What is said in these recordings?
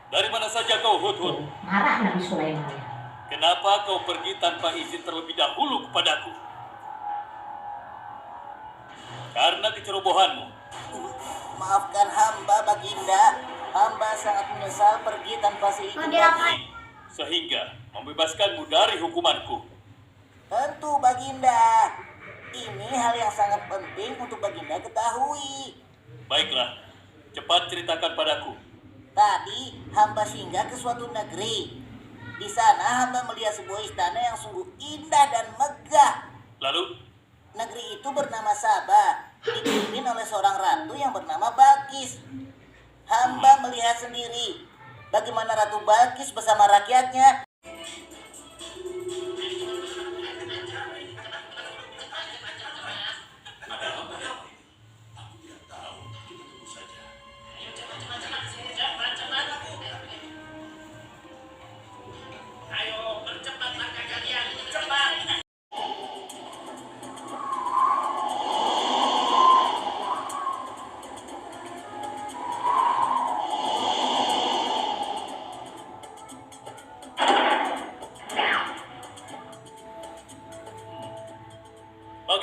Dari mana saja kau, Hudhud? Marah Nabi Sulaiman. Kenapa kau pergi tanpa izin terlebih dahulu kepadaku? Karena kecerobohanmu. Maafkan hamba, Baginda. Hamba sangat menyesal pergi tanpa seizin Baginda. Sehingga membebaskanmu dari hukumanku. Tentu, Baginda. Ini hal yang sangat penting untuk Baginda ketahui. Baiklah, cepat ceritakan padaku. Tadi hamba singgah ke suatu negeri. Di sana hamba melihat sebuah istana yang sungguh indah dan megah. Lalu, Negeri itu bernama Sabah, dipimpin oleh seorang ratu yang bernama Balkis. Hamba melihat sendiri bagaimana Ratu Balkis bersama rakyatnya.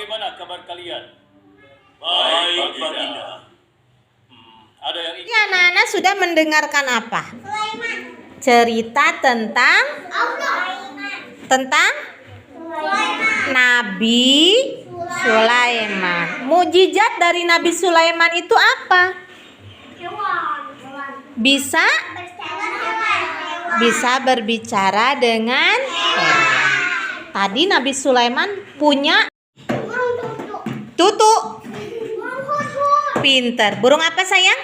bagaimana kabar kalian? Baik, Baginda. Ada yang ingin... Ya, anak-anak sudah mendengarkan apa? Cerita tentang Nabi Sulaiman. Mujizat dari Nabi Sulaiman itu apa? Bisa berbicara dengan hewan. Tadi Nabi Sulaiman punya tutu. Pinter. Burung apa sayang?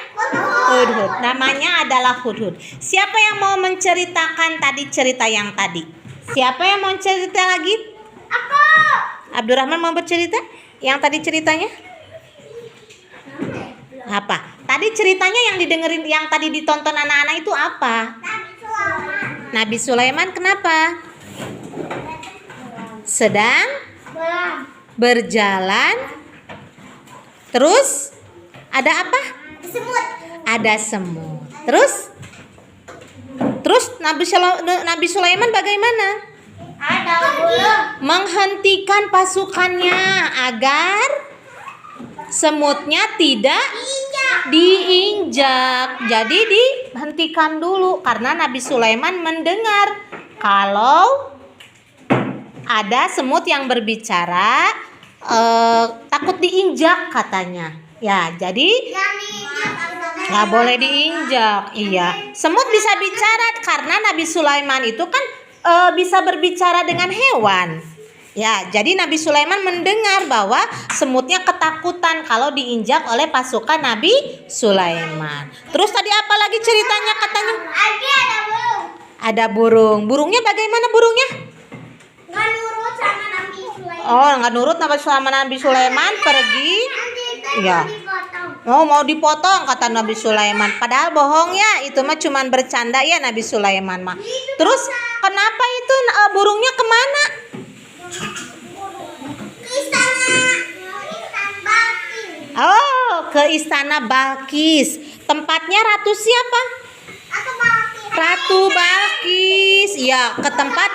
Hudhud. Namanya adalah Hudhud. Siapa yang mau menceritakan tadi cerita yang tadi? Siapa yang mau cerita lagi? Aku. Abdurrahman mau bercerita? Yang tadi ceritanya? Apa? Tadi ceritanya yang didengerin, yang tadi ditonton anak-anak itu apa? Nabi Sulaiman kenapa? Sedang berjalan. Terus ada apa? Semut. Ada semut. Terus Nabi Sulaiman bagaimana? Ada burung. Menghentikan pasukannya agar semutnya tidak diinjak. Jadi dihentikan dulu karena Nabi Sulaiman mendengar kalau ada semut yang berbicara, takut diinjak katanya. Ya, jadi nggak boleh diinjak. Iya, semut bisa bicara karena Nabi Sulaiman itu kan bisa berbicara dengan hewan. Ya, jadi Nabi Sulaiman mendengar bahwa semutnya ketakutan kalau diinjak oleh pasukan Nabi Sulaiman. Terus tadi apa lagi ceritanya katanya? Ada burung. Ada burung. Burungnya bagaimana burungnya? Nggak nurut sama Nabi Sulaiman. Oh, nggak nurut sama Nabi Sulaiman pergi. Iya. Oh, mau dipotong kata Nabi Sulaiman. Padahal bohong ya, itu mah cuman bercanda ya Nabi Sulaiman mah. Terus kenapa itu burungnya kemana? Oh, ke istana Balkis. Tempatnya ratu siapa? Ratu Balkis. Ya, ke tempat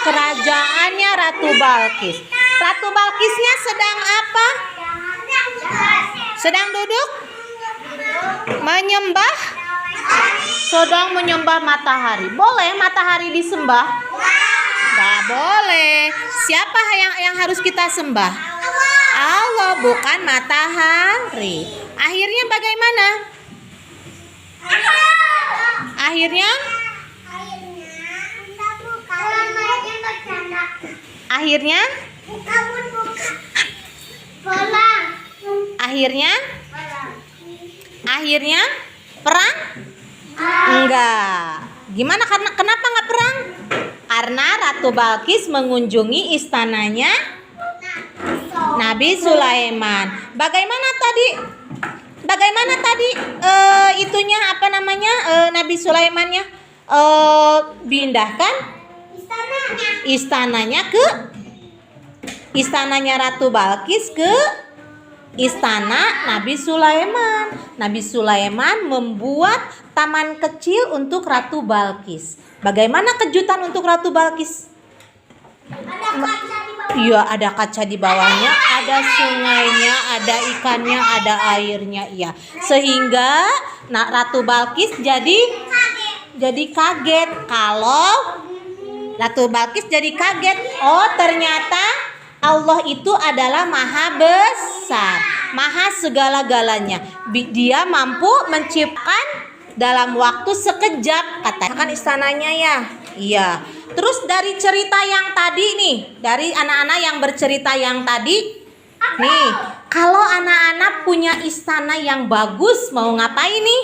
kerajaannya Ratu Balkis. Ratu Balkisnya sedang apa? Sedang duduk? Menyembah? Sedang menyembah matahari. Boleh matahari disembah? Gak boleh. Siapa yang harus kita sembah? Allah, bukan matahari. Akhirnya bagaimana? Akhirnya akhirnya perang? Enggak. Gimana, kenapa enggak perang? Karena Ratu Balkis mengunjungi istananya Nabi Sulaiman. Bagaimana tadi itunya apa namanya, Nabi Sulaimannya pindahkan istananya Ratu Balkis ke istana Nabi Sulaiman. Nabi Sulaiman membuat taman kecil untuk Ratu Balkis. Bagaimana kejutan untuk Ratu Balkis? Ada kaca di bawah. Iya, ada kaca di bawahnya, ada sungainya, ada ikannya, ada airnya. Iya, sehingga Ratu Balkis jadi kaget kalau Ratu Balkis jadi kaget. Oh, ternyata Allah itu adalah maha besar, maha segala-galanya. Dia mampu menciptakan dalam waktu sekejap, katakan istananya ya. Iya. Terus dari cerita yang tadi nih, dari anak-anak yang bercerita yang tadi, nih, kalau anak-anak punya istana yang bagus, mau ngapain nih?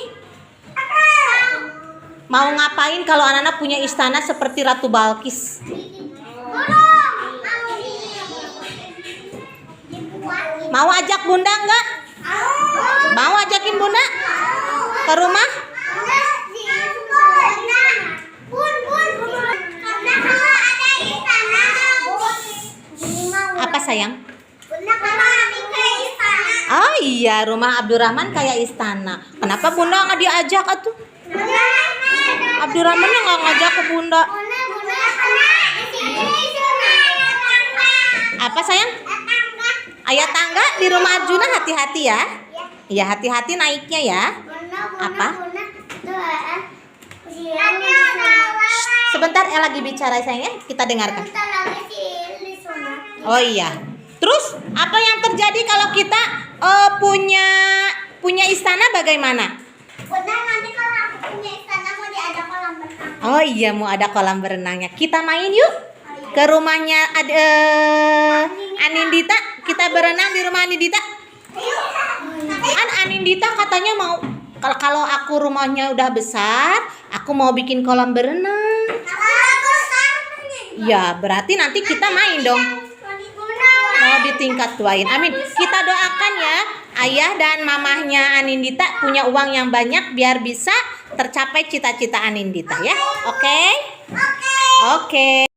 Mau ngapain kalau anak-anak punya istana seperti Ratu Balkis? Mau ajak Bunda enggak? Mau ajakin Bunda ke rumah? Apa sayang? Oh iya, rumah Abdurrahman kayak istana. Kenapa Bunda nggak diajak atuh? Abdurrahman nggak ngajak ke Bunda. Apa sayang? Ayat tangga di rumah Arjuna, hati-hati ya. Iya, hati-hati naiknya ya. Apa? Sebentar, lagi bicara sayangnya, kita dengarkan. Oh iya. Terus apa yang terjadi kalau kita punya istana bagaimana? Nanti kalau aku punya istana mau diajak kolam berenang. Oh iya, mau ada kolam berenangnya. Kita main yuk ke rumahnya Anindita. Kita berenang di rumah Anindita. Kan Anindita katanya mau, kalau aku rumahnya udah besar, aku mau bikin kolam berenang. Ya, berarti nanti kita main dong. Mau ditingkat tuain. Amin. Kita doakan ya, ayah dan mamahnya Anindita punya uang yang banyak biar bisa tercapai cita-cita Anindita ya. Oke? Oke.